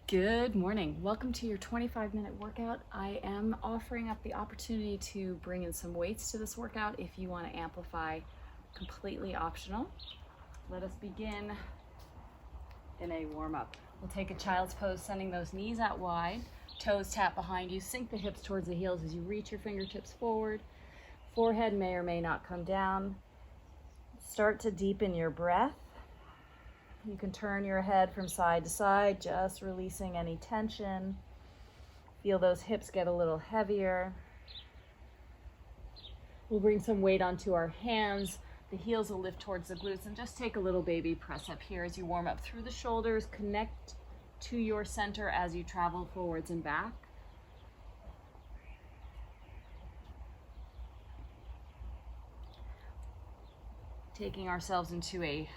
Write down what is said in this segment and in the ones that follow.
Good morning. Welcome to your 25-minute workout. I am offering up the opportunity to bring in some weights to this workout if you want to amplify, completely optional. Let us begin in a warm-up. We'll take a child's pose, sending those knees out wide, toes tap behind you, sink the hips towards the heels as you reach your fingertips forward. Forehead may or may not come down. Start to deepen your breath. You can turn your head from side to side, just releasing any tension. Feel those hips get a little heavier. We'll bring some weight onto our hands. The heels will lift towards the glutes, and just take a little baby press up here as you warm up through the shoulders. Connect to your center as you travel forwards and back. Taking ourselves into a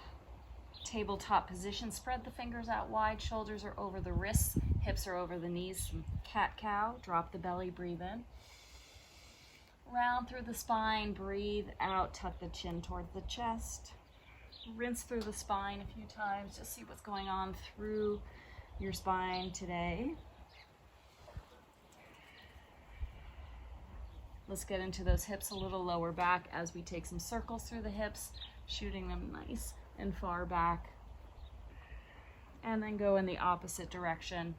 tabletop position, spread the fingers out wide, shoulders are over the wrists, hips are over the knees. Some cat-cow, drop the belly, breathe in. Round through the spine, breathe out, tuck the chin towards the chest. Rinse through the spine a few times, just see what's going on through your spine today. Let's get into those hips a little lower back as we take some circles through the hips, shooting them nice and far back, and then go in the opposite direction.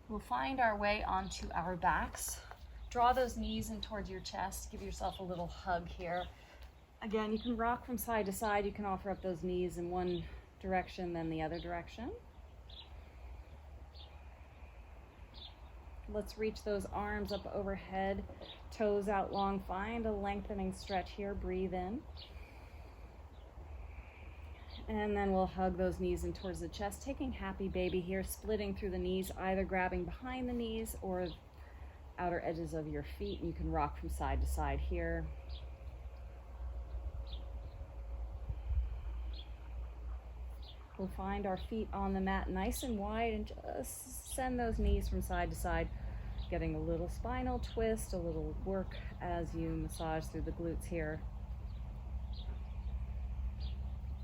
We'll find our way onto our backs. Draw those knees in towards your chest. Give yourself a little hug here. Again, you can rock from side to side. You can offer up those knees in one direction, then the other direction. Let's reach those arms up overhead, toes out long. Find a lengthening stretch here. Breathe in. And then we'll hug those knees in towards the chest, taking happy baby here, splitting through the knees, either grabbing behind the knees or outer edges of your feet. And you can rock from side to side here. We'll find our feet on the mat nice and wide and just send those knees from side to side, getting a little spinal twist, a little work as you massage through the glutes here.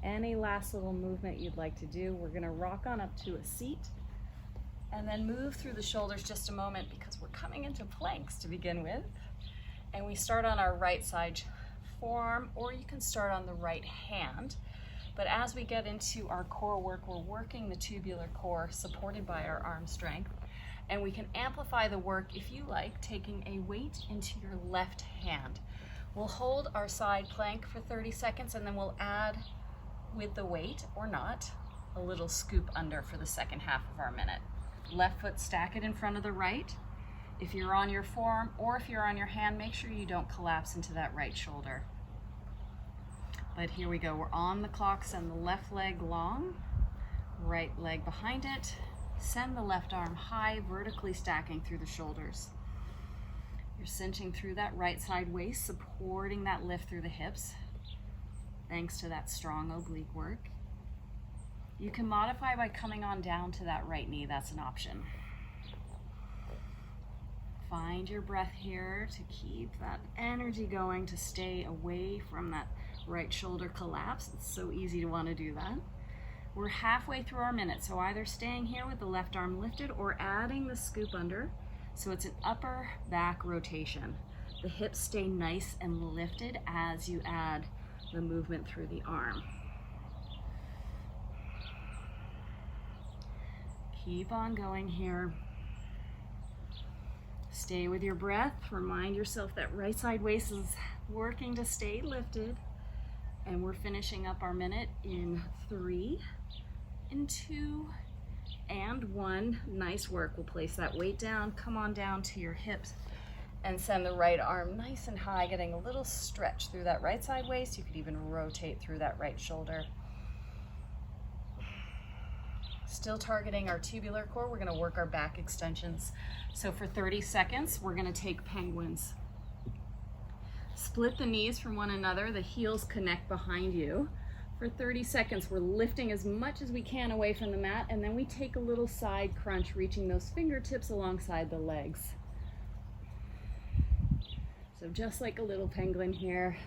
Any last little movement you'd like to do. We're gonna rock on up to a seat and then move through the shoulders just a moment because we're coming into planks to begin with. And we start on our right side forearm, or you can start on the right hand. But as we get into our core work, we're working the tubular core supported by our arm strength. And we can amplify the work, if you like, taking a weight into your left hand. We'll hold our side plank for 30 seconds and then we'll add, with the weight or not, a little scoop under for the second half of our minute. Left foot, stack it in front of the right. If you're on your forearm or if you're on your hand, make sure you don't collapse into that right shoulder. But here we go, we're on the clock. Send the left leg long, right leg behind it. Send the left arm high, vertically stacking through the shoulders. You're cinching through that right side waist, supporting that lift through the hips, thanks to that strong oblique work. You can modify by coming on down to that right knee, that's an option. Find your breath here to keep that energy going, to stay away from that right shoulder collapse. It's so easy to want to do that. We're halfway through our minute, so either staying here with the left arm lifted or adding the scoop under. So it's an upper back rotation. The hips stay nice and lifted as you add the movement through the arm. Keep on going here. Stay with your breath. Remind yourself that right side waist is working to stay lifted. And we're finishing up our minute in 3, in 2, and 1. Nice work. We'll place that weight down, come on down to your hips, and send the right arm nice and high, getting a little stretch through that right side waist. You could even rotate through that right shoulder. Still targeting our tubular core. We're gonna work our back extensions. So for 30 seconds, we're gonna take penguins. Split the knees from one another, the heels connect behind you. For 30 seconds, we're lifting as much as we can away from the mat, and then we take a little side crunch, reaching those fingertips alongside the legs. So just like a little penguin here,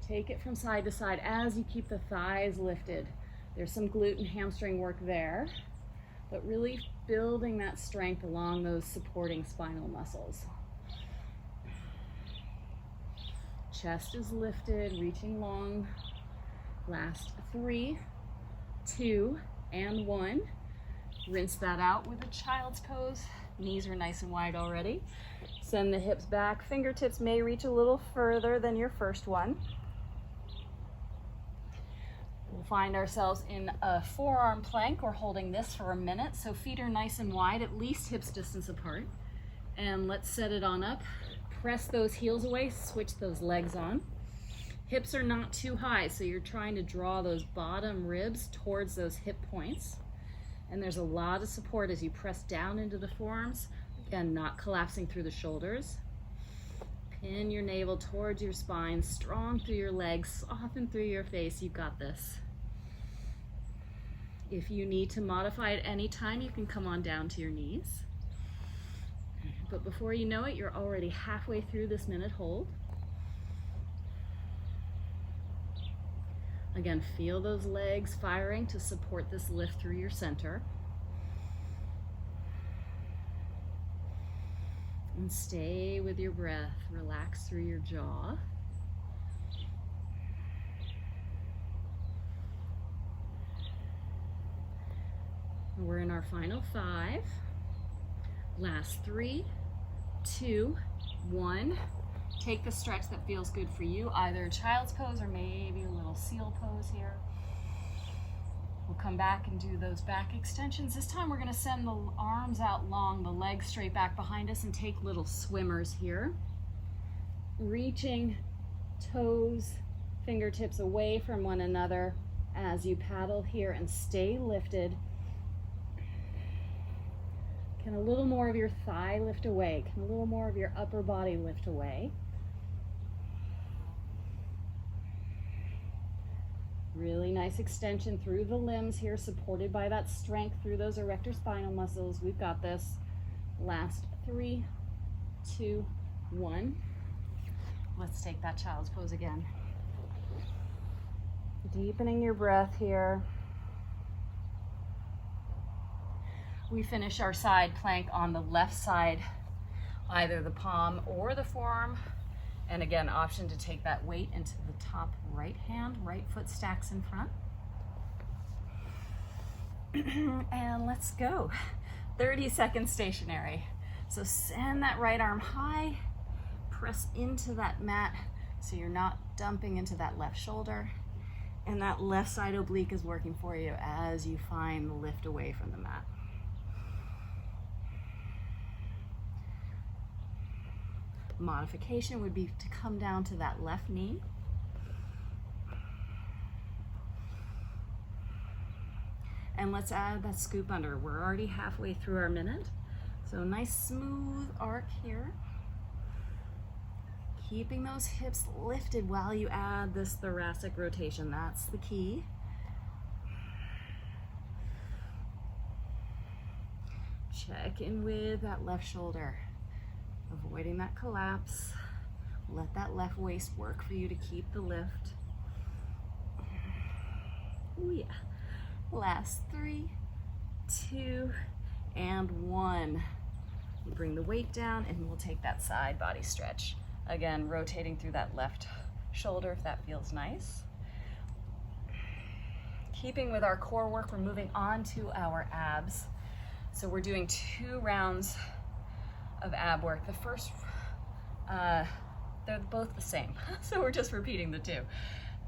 Take it from side to side as you keep the thighs lifted. There's some glute and hamstring work there, but really building that strength along those supporting spinal muscles. Chest is lifted, reaching long. Last 3, 2, and 1. Rinse that out with a child's pose. Knees are nice and wide already. Send the hips back. Fingertips may reach a little further than your first one. We'll find ourselves in a forearm plank. We're holding this for a minute, so feet are nice and wide, at least hips distance apart. And let's set it on up. Press those heels away, switch those legs on. Hips are not too high, so you're trying to draw those bottom ribs towards those hip points. And there's a lot of support as you press down into the forearms. Again, not collapsing through the shoulders. Pin your navel towards your spine, strong through your legs, soften through your face. You've got this. If you need to modify at any time, you can come on down to your knees. But before you know it, you're already halfway through this minute hold. Again, feel those legs firing to support this lift through your center. And stay with your breath. Relax through your jaw. We're in our final 5. Last 3, 2, 1. Take the stretch that feels good for you, either a child's pose or maybe a little seal pose here. We'll come back and do those back extensions. This time we're going to send the arms out long, the legs straight back behind us, and take little swimmers here. Reaching toes, fingertips away from one another as you paddle here and stay lifted. Can a little more of your thigh lift away? Can a little more of your upper body lift away? Really nice extension through the limbs here, supported by that strength through those erector spinal muscles. We've got this. Last 3, 2, 1. Let's take that child's pose again. Deepening your breath here. We finish our side plank on the left side, either the palm or the forearm. And again, option to take that weight into the top right hand, right foot stacks in front. And let's go. 30 seconds stationary. So send that right arm high, press into that mat so you're not dumping into that left shoulder. And that left side oblique is working for you as you find the lift away from the mat. Modification would be to come down to that left knee. And let's add that scoop under. We're already halfway through our minute. So nice smooth arc here. Keeping those hips lifted while you add this thoracic rotation. That's the key. Check in with that left shoulder. Avoiding that collapse. Let that left waist work for you to keep the lift. Oh yeah. Last 3, 2, and 1. You bring the weight down and we'll take that side body stretch. Again, rotating through that left shoulder if that feels nice. Keeping with our core work, we're moving on to our abs. So we're doing 2 rounds of ab work. The first, they're both the same, so we're just repeating the 2.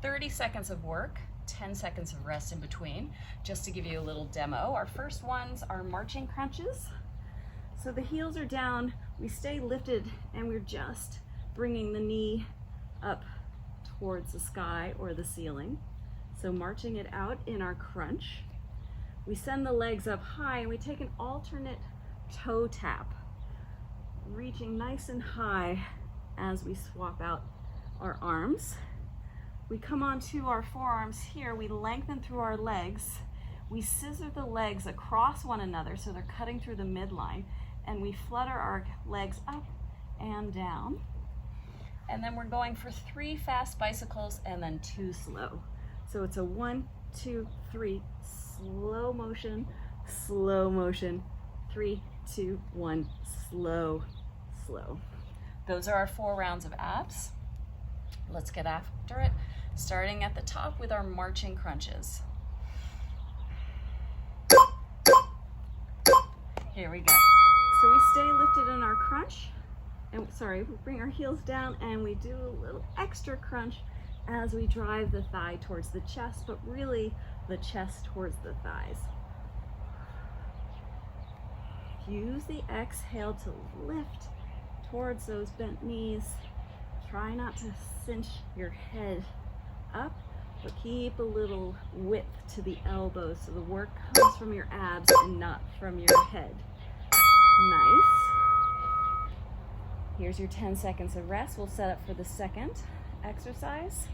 30 seconds of work, 10 seconds of rest in between, just to give you a little demo. Our first ones are marching crunches. So the heels are down, we stay lifted, and we're just bringing the knee up towards the sky or the ceiling. So marching it out in our crunch. We send the legs up high and we take an alternate toe tap, reaching nice and high as we swap out our arms. We come onto our forearms here, we lengthen through our legs, we scissor the legs across one another so they're cutting through the midline, and we flutter our legs up and down. And then we're going for 3 fast bicycles and then 2 slow. So it's a 1, 2, 3, slow motion, 3, 2, 1, slow, slow. Those are our 4 rounds of abs. Let's get after it, starting at the top with our marching crunches. Here we go. So we stay lifted in our crunch, and we bring our heels down and we do a little extra crunch as we drive the thigh towards the chest, but really the chest towards the thighs. Use the exhale to lift towards those bent knees. Try not to cinch your head up, but keep a little width to the elbows so the work comes from your abs and not from your head. Nice. Here's your 10 seconds of rest. We'll set up for the second exercise.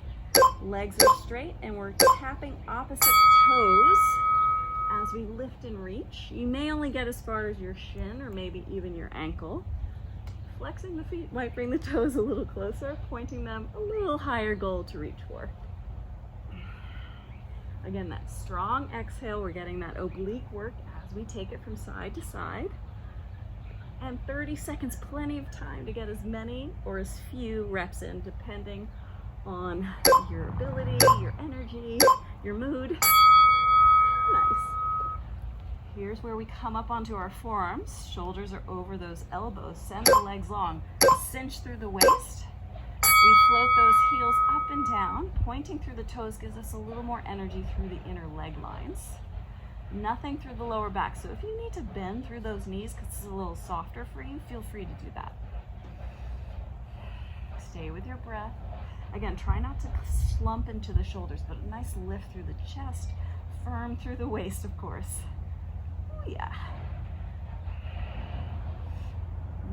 Legs are straight and we're tapping opposite toes as we lift and reach. You may only get as far as your shin or maybe even your ankle. Flexing the feet might bring the toes a little closer, pointing them a little higher goal to reach for. Again, that strong exhale, we're getting that oblique work as we take it from side to side. And 30 seconds, plenty of time to get as many or as few reps in, depending on your ability, your energy, your mood. Nice. Here's where we come up onto our forearms. Shoulders are over those elbows. Send the legs long. Cinch through the waist. We float those heels up and down. Pointing through the toes gives us a little more energy through the inner leg lines. Nothing through the lower back. So if you need to bend through those knees because it's a little softer for you, feel free to do that. Stay with your breath. Again, try not to slump into the shoulders, but a nice lift through the chest, firm through the waist, of course. Oh yeah.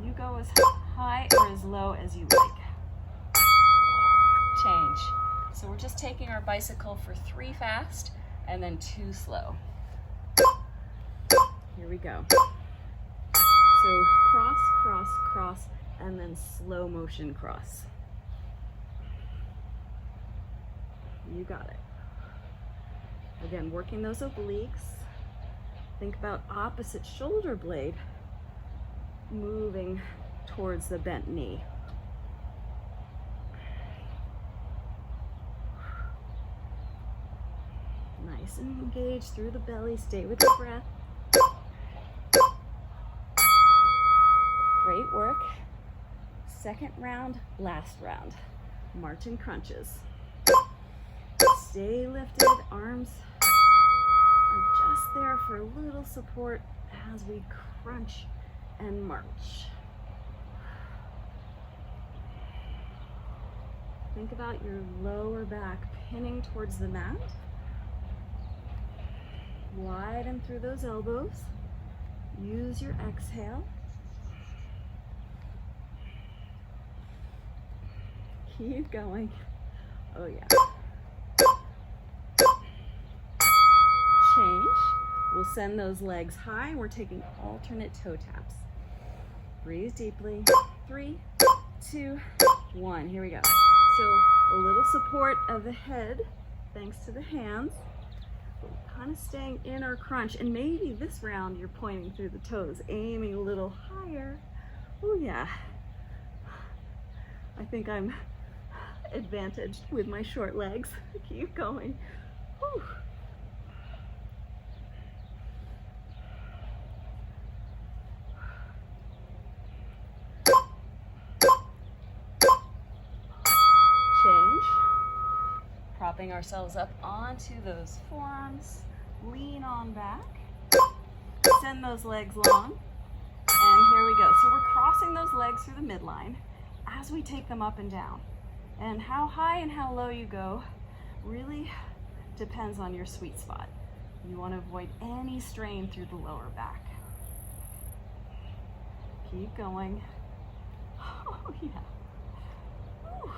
You go as high or as low as you like. Change. So we're just taking our bicycle for 3 fast and then 2 slow. Here we go. So cross, cross, cross, and then slow motion cross. You got it. Again, working those obliques. Think about opposite shoulder blade moving towards the bent knee. Nice and engaged through the belly. Stay with the breath. Great work. Second round, last round. Marching crunches. Stay lifted. Arms are just there for a little support as we crunch and march. Think about your lower back pinning towards the mat. Widen through those elbows. Use your exhale. Keep going. Oh yeah. Change. We'll send those legs high. We're taking alternate toe taps. Breathe deeply. 3, 2, 1. Here we go. So a little support of the head, thanks to the hands. But we're kind of staying in our crunch. And maybe this round you're pointing through the toes, aiming a little higher. Oh yeah. I think I'm advantaged with my short legs. Keep going. Whew. Change. Propping ourselves up onto those forearms. Lean on back. Send those legs long. And here we go. So we're crossing those legs through the midline as we take them up and down. And how high and how low you go really depends on your sweet spot. You want to avoid any strain through the lower back. Keep going. Oh yeah. Whew.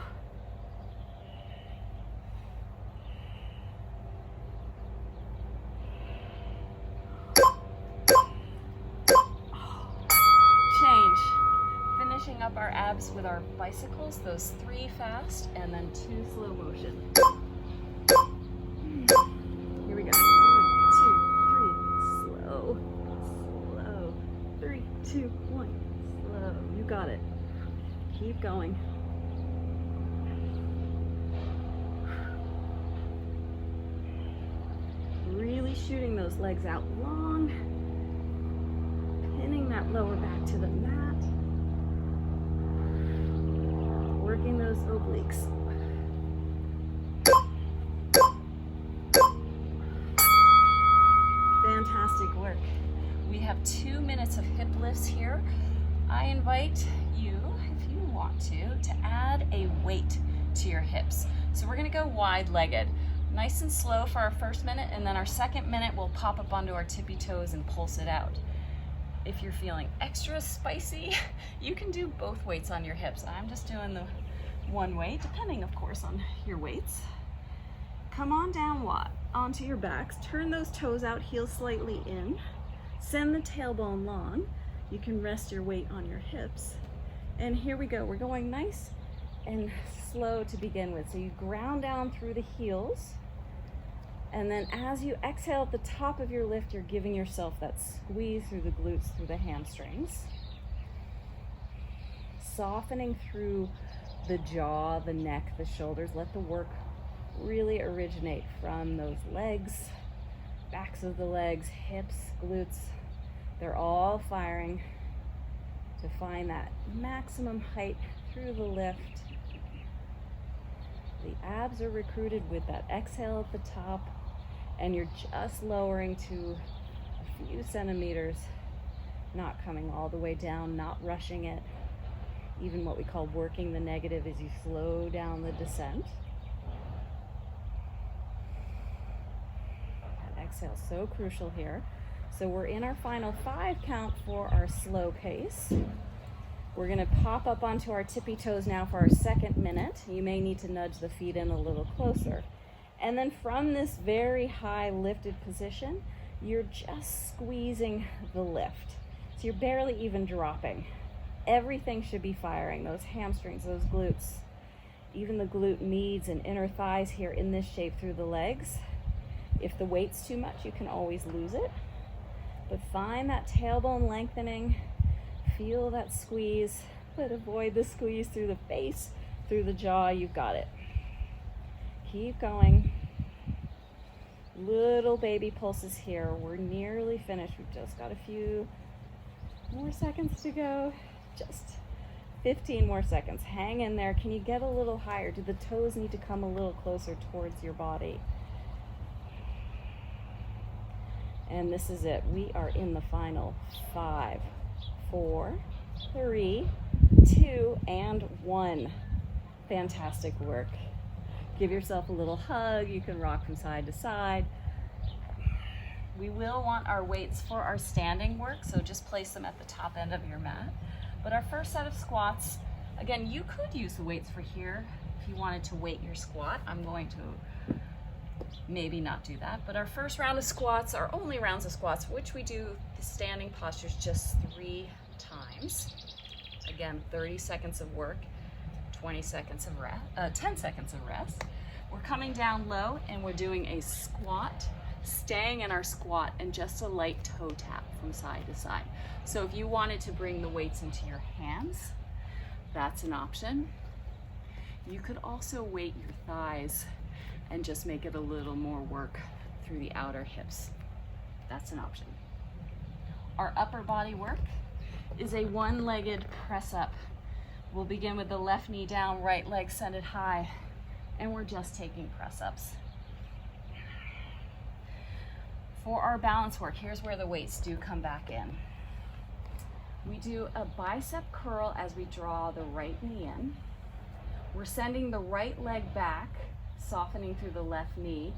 Change. Finishing up our abs with our bicycles, those 3 fast and then 2 slow motion. Here we go. 1, 2, 3, slow, slow. 3, 2, 1, slow. You got it. Keep going. Really shooting those legs out long, pinning that lower back to the mat, working those obliques. Fantastic work. We have 2 minutes of hip lifts here. I invite you, if you want to add a weight to your hips. So we're gonna go wide-legged. Nice and slow for our first minute, and then our second minute we'll pop up onto our tippy toes and pulse it out. If you're feeling extra spicy, you can do both weights on your hips. I'm just doing the one weight, depending of course on your weights. Come on down onto your backs, turn those toes out, heels slightly in, send the tailbone long. You can rest your weight on your hips. And here we go, we're going nice and slow to begin with. So you ground down through the heels, and then as you exhale at the top of your lift, you're giving yourself that squeeze through the glutes, through the hamstrings. Softening through the jaw, the neck, the shoulders. Let the work really originate from those legs, backs of the legs, hips, glutes. They're all firing to find that maximum height through the lift. The abs are recruited with that exhale at the top, and you're just lowering to a few centimeters, not coming all the way down, not rushing it. Even what we call working the negative is you slow down the descent. That exhale is so crucial here. So we're in our final 5 count for our slow pace. We're gonna pop up onto our tippy toes now for our second minute. You may need to nudge the feet in a little closer. And then from this very high lifted position, you're just squeezing the lift. So you're barely even dropping. Everything should be firing, those hamstrings, those glutes, even the glute medians and inner thighs here in this shape through the legs. If the weight's too much, you can always lose it. But find that tailbone lengthening, feel that squeeze, but avoid the squeeze through the face, through the jaw. You've got it. Keep going. Little baby pulses here. We're nearly finished. We've just got a few more seconds to go. Just 15 more seconds. Hang in there. Can you get a little higher? Do the toes need to come a little closer towards your body? And this is it. We are in the final 5, 4, 3, 2, and 1. Fantastic work. Give yourself a little hug. You can rock from side to side. We will want our weights for our standing work, so just place them at the top end of your mat. But our first set of squats, again, you could use the weights for here if you wanted to weight your squat. I'm going to maybe not do that, but our first round of squats are only rounds of squats, which we do the standing postures just 3 times. Again, 30 seconds of work, 20 seconds of rest, 10 seconds of rest. We're coming down low and we're doing a squat, staying in our squat, and just a light toe tap from side to side. So if you wanted to bring the weights into your hands, that's an option. You could also weight your thighs and just make it a little more work through the outer hips. That's an option. Our upper body work is a one-legged press up. We'll begin with the left knee down, right leg extended high, and we're just taking press ups. For our balance work, here's where the weights do come back in. We do a bicep curl as we draw the right knee in. We're sending the right leg back, softening through the left knee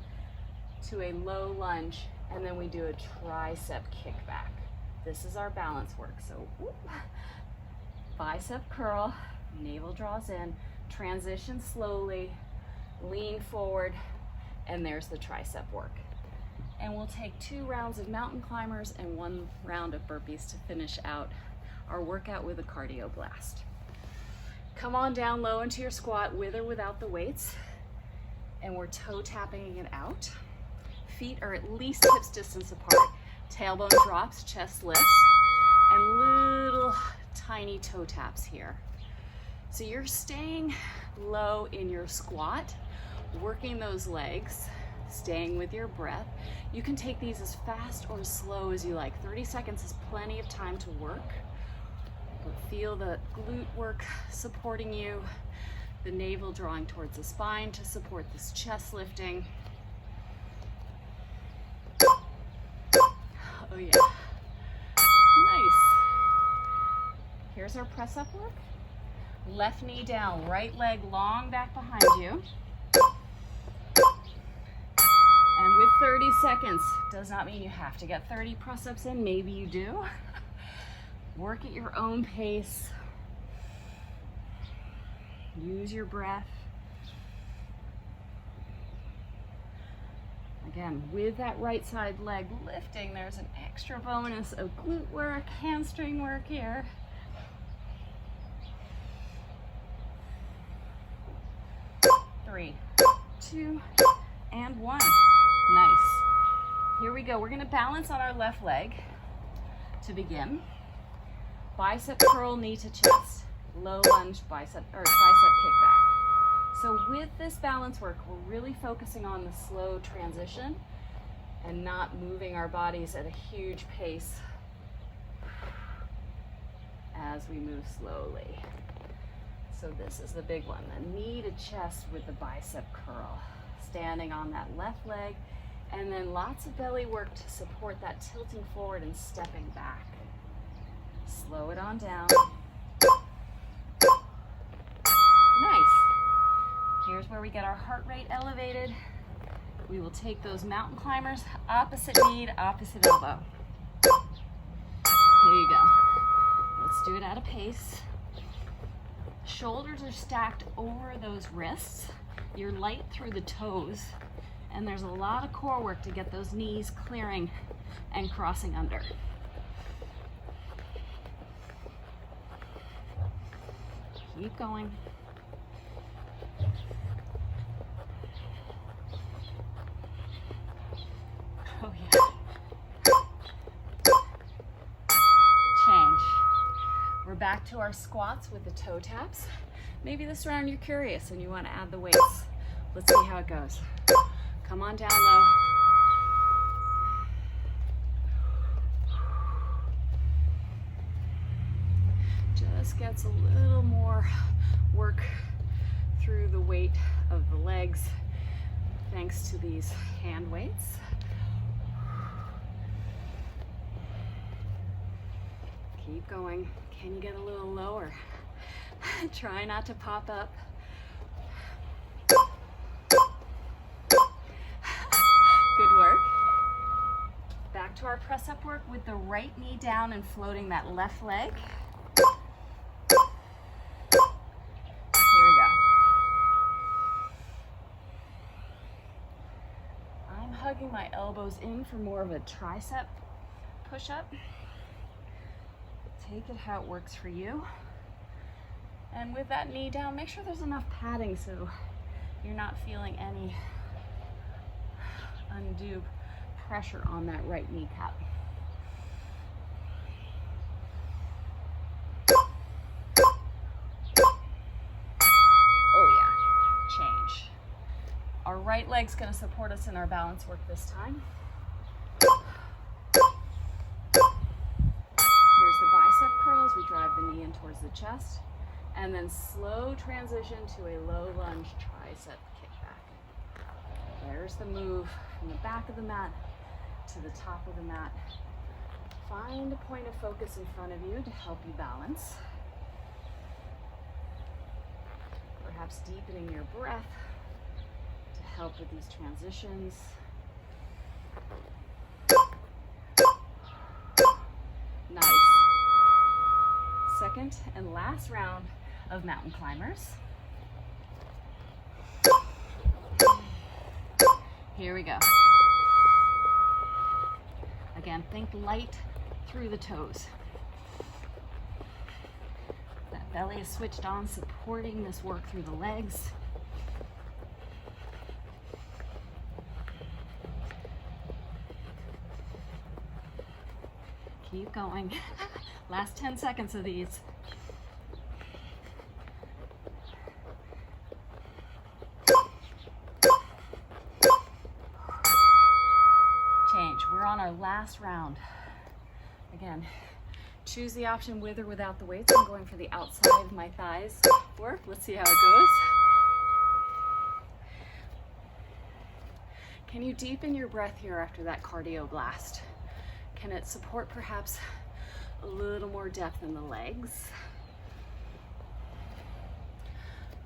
to a low lunge, and then we do a tricep kickback. This is our balance work. So whoop, bicep curl, navel draws in, transition slowly, lean forward, and there's the tricep work. And we'll take 2 rounds of mountain climbers and 1 round of burpees to finish out our workout with a cardio blast. Come on down low into your squat with or without the weights. And we're toe tapping it out. Feet are at least hips distance apart. Tailbone drops, chest lifts, and little tiny toe taps here. So you're staying low in your squat, working those legs, staying with your breath. You can take these as fast or as slow as you like. 30 seconds is plenty of time to work. But feel the glute work supporting you, the navel drawing towards the spine to support this chest lifting. Oh yeah, nice. Here's our press up work. Left knee down, right leg long back behind you. And with 30 seconds, does not mean you have to get 30 press ups in, maybe you do. Work at your own pace. Use your breath. Again, with that right side leg lifting, there's an extra bonus of glute work, hamstring work here. Three, two, and one. Nice. Here we go. We're going to balance on our left leg to begin. Bicep curl, knee to chest. Low lunge, bicep or tricep kickback. So with this balance work, we're really focusing on the slow transition and not moving our bodies at a huge pace as we move slowly. So this is the big one, the knee to chest with the bicep curl. Standing on that left leg, and then lots of belly work to support that tilting forward and stepping back. Slow it on down. Nice. Here's where we get our heart rate elevated. We will take those mountain climbers, opposite knee to opposite elbow. Here you go. Let's do it at a pace. Shoulders are stacked over those wrists. You're light through the toes, and there's a lot of core work to get those knees clearing and crossing under. Keep going. Oh yeah. Change. We're back to our squats with the toe taps. Maybe this round you're curious and you want to add the weights. Let's see how it goes. Come on down low. Just gets a little more work through the weight of the legs thanks to these hand weights. Keep going. Can you get a little lower? Try not to pop up. Good work. Back to our press up work with the right knee down and floating that left leg. Here we go. I'm hugging my elbows in for more of a tricep push-up. Take it how it works for you. And with that knee down, make sure there's enough padding so you're not feeling any undue pressure on that right kneecap. Oh yeah, change. Our right leg's gonna support us in our balance work this time. Here's the bicep curls. We drive the knee in towards the chest. And then slow transition to a low lunge tricep kickback. There's the move from the back of the mat to the top of the mat. Find a point of focus in front of you to help you balance. Perhaps deepening your breath to help with these transitions. Nice. Second and last round of mountain climbers. Here we go. Again, think light through the toes. That Belly is switched on, supporting this work through the legs. Keep going. Last 10 seconds of these. Change. We're on our last round. Again, choose the option with or without the weights. I'm going for the outside of my thighs work. Let's see how it goes. Can you deepen your breath here after that cardio blast? Can it support perhaps a little more depth in the legs?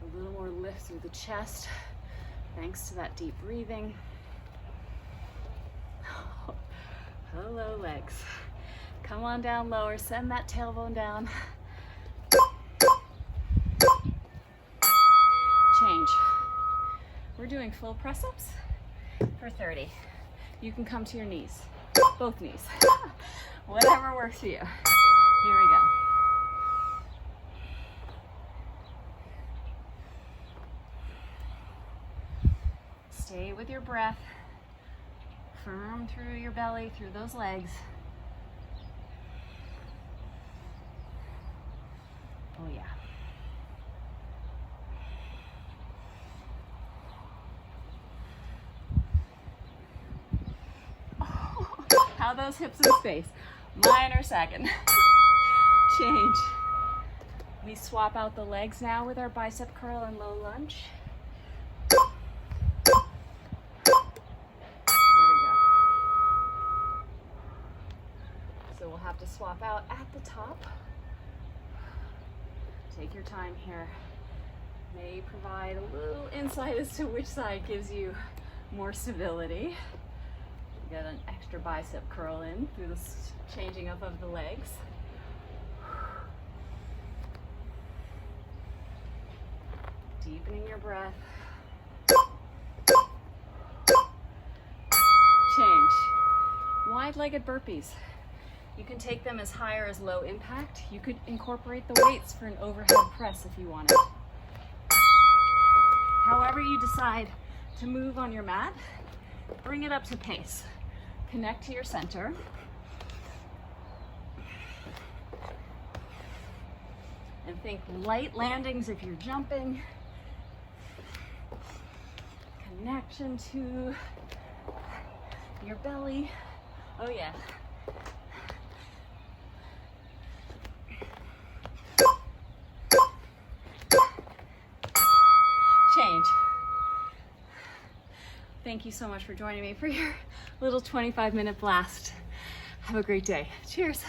A little more lift through the chest, thanks to that deep breathing. Hello, legs. Come on down lower, send that tailbone down. Change. We're doing full press-ups for 30. You can come to your knees, both knees. Whatever works for you. Here we go. Stay with your breath, firm through your belly, through those legs. Oh yeah. Oh, how those hips in space. Mine are second. Change. We swap out the legs now with our bicep curl and low lunge. Here we go. So we'll have to swap out at the top. Take your time here. May provide a little insight as to which side gives you more stability. Get an extra bicep curl in through the changing up of the legs. Deepening your breath. Change. Wide-legged burpees. You can take them as high or as low impact. You could incorporate the weights for an overhead press if you wanted. However you decide to move on your mat, bring it up to pace. Connect to your center. And think light landings if you're jumping. Connection to your belly. Oh yeah. Change. Thank you so much for joining me for your little 25-minute blast. Have a great day. Cheers.